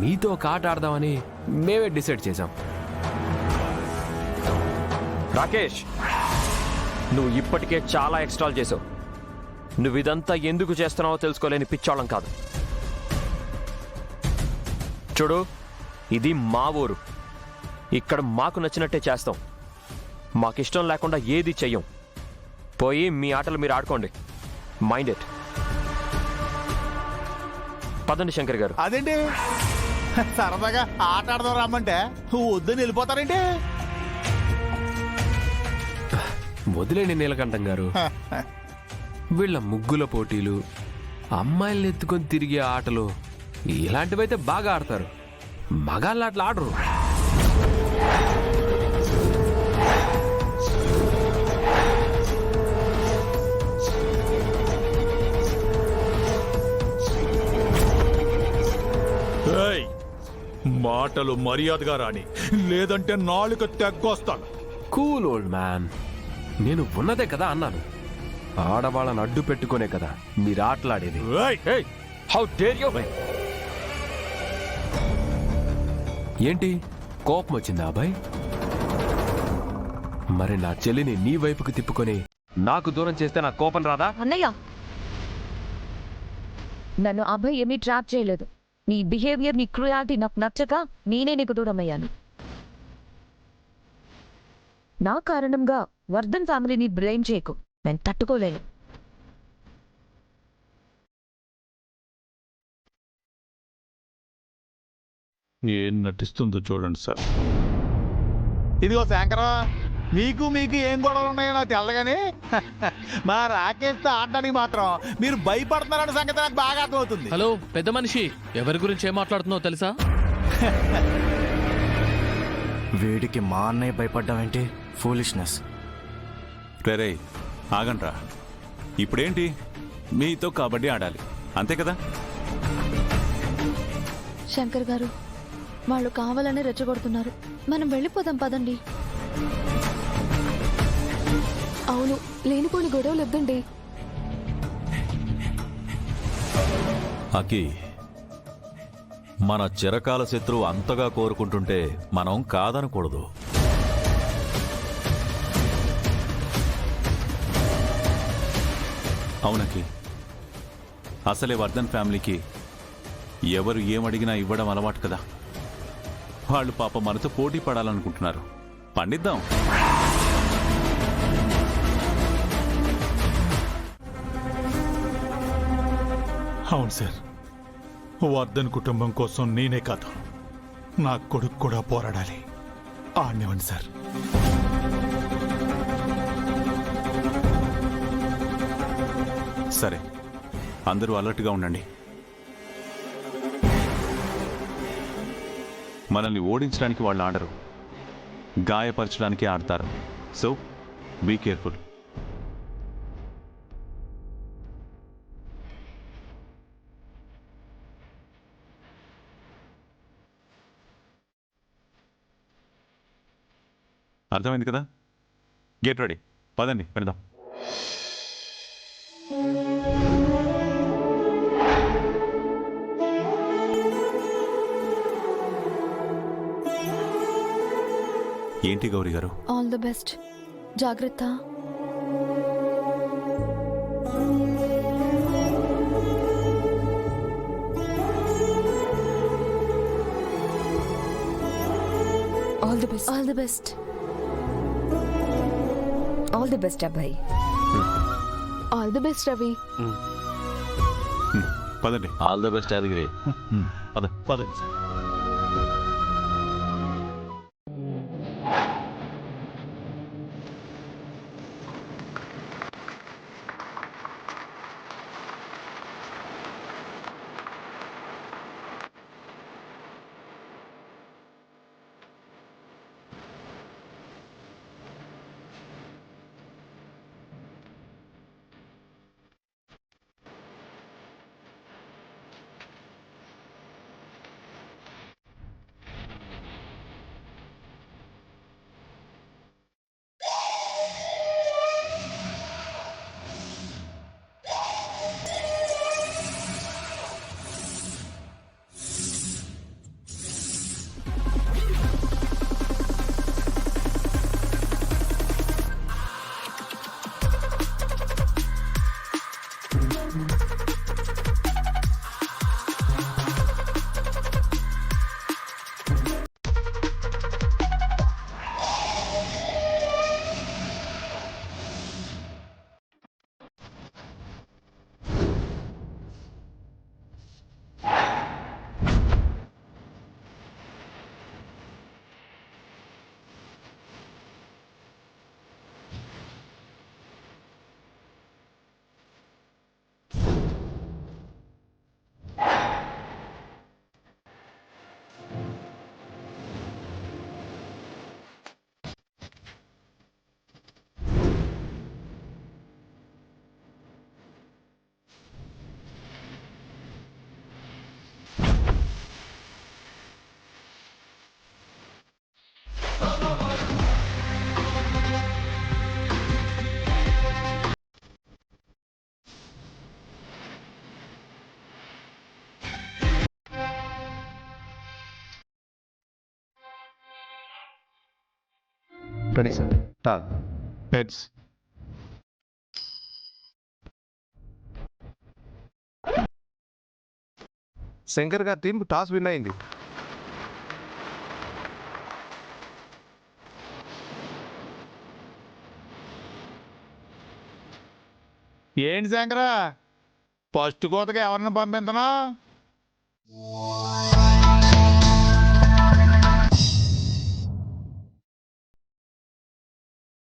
మీతో ఒక ఆట ఆడదామని మేమే డిసైడ్ చేశాం. రాకేష్, నువ్వు ఇప్పటికే చాలా ఎక్స్ట్రాల్ చేసావు. నువ్వు ఇదంతా ఎందుకు చేస్తున్నావో తెలుసుకోలేని పిచ్చోళ్ళం కాదు. చూడు, ఇది మా ఊరు. ఇక్కడ మాకు నచ్చినట్టే చేస్తాం. మాకిష్టం లేకుండా ఏది చెయ్యం. పోయి మీ ఆటలు మీరు ఆడుకోండి. Mind it. పదండి శంకర్ గారు. అదేంటి సరదాగా ఆట ఆడదాం రమ్మంటే వద్దని వెళ్ళిపోతారేంటి? వదిలేండి నీలకంఠం గారు. వీళ్ళ ముగ్గుల పోటీలు, అమ్మాయిల్ని ఎత్తుకొని తిరిగే ఆటలు ఇలాంటివైతే బాగా ఆడతారు. మగాళ్ళు అట్లా ఆడరు. మాటలు మర్యాదగా రాని, లేదంటే నాలుక తెగ్గొస్తాను. Cool old man. నేను ఉన్నదే కదా అన్నాను. ఆడవాళ్ళని అడ్డు పెట్టుకునే కదా మీరు ఆటలాడేది. How dare you! ఏంటి కోపం వచ్చిందా అబ్బాయి? మరి నా చెల్లిని నీ వైపుకు తిప్పుకొని నాకు దూరం చేస్తే నా కోపం రాదా? అన్నయ్య, నన్ను అభయ్ ఏమీ ట్రాప్ చేయలేదు. నీ బిహేవియర్, నీ క్రూయాలిటీ నాకు నచ్చక నేనే నీకు దూరం అయ్యాను. నా కారణంగా వర్ధన్ ఫ్యామిలీని బ్లేమ్ చేయకు. నేను తట్టుకోలేను. ఏం నటిస్తుందో చూడండి సార్. ఇదిగో శంకరా, మీకు ఏం గొడవలు ఉన్నాయో నాకు తెల్లగానే మా రాకేష్తో ఆడడానికి మాత్రం మీరు భయపడుతున్నారన్న సంగతి నాకు బాగా అర్థమవుతుంది. హలో పెద్ద మనిషి, ఎవరి గురించి ఏం మాట్లాడుతున్నావు తెలుసా? వీడికి మా అన్నయ్య భయపడ్డావేంటి? ఫూలిష్నెస్. రే ఆగండ్రా. ఇప్పుడేంటి, మీతో కబడ్డీ ఆడాలి అంతే కదా? శంకర్ గారు, వాళ్ళు కావాలనే రెచ్చగొడుతున్నారు. మనం వెళ్ళిపోదాం పదండి. అవును, లేనిపోని గొడవలు వద్దండి. అకి, మన చిరకాల శత్రువు అంతగా కోరుకుంటుంటే మనం కాదనకూడదు. అవునకి, అసలే వర్ధన్ ఫ్యామిలీకి ఎవరు ఏమడిగినా ఇవ్వడం అలవాటు కదా. వాళ్ళు పాప మనతో పోటీ పడాలనుకుంటున్నారు. పండిద్దాం. అవును సార్, వర్ధన్ కుటుంబం కోసం నేనే కాదు, నా కొడుకు కూడా పోరాడాలి. ఆడినివ్వండి సార్. సరే, అందరూ అలర్ట్గా ఉండండి. మనల్ని ఓడించడానికి వాళ్ళు ఆడరు, గాయపరచడానికి ఆడతారు. So be careful. అర్థమైంది కదా? గెట్ రెడీ, పదండి పెడదాం. ఏంటి గౌరీ గారు? All the best. జాగ్రత్త. All the best. All the best. All the best అబ్బాయి. All the best Ravi. పదండి. All the best Yadagiri. పదండి. Ready sir heads. శంకర్ గారి టీం టాస్ విన్ అయింది. ఏంటి శంకరా, ఫస్ట్ కోతగా ఎవరిని పంపించనా?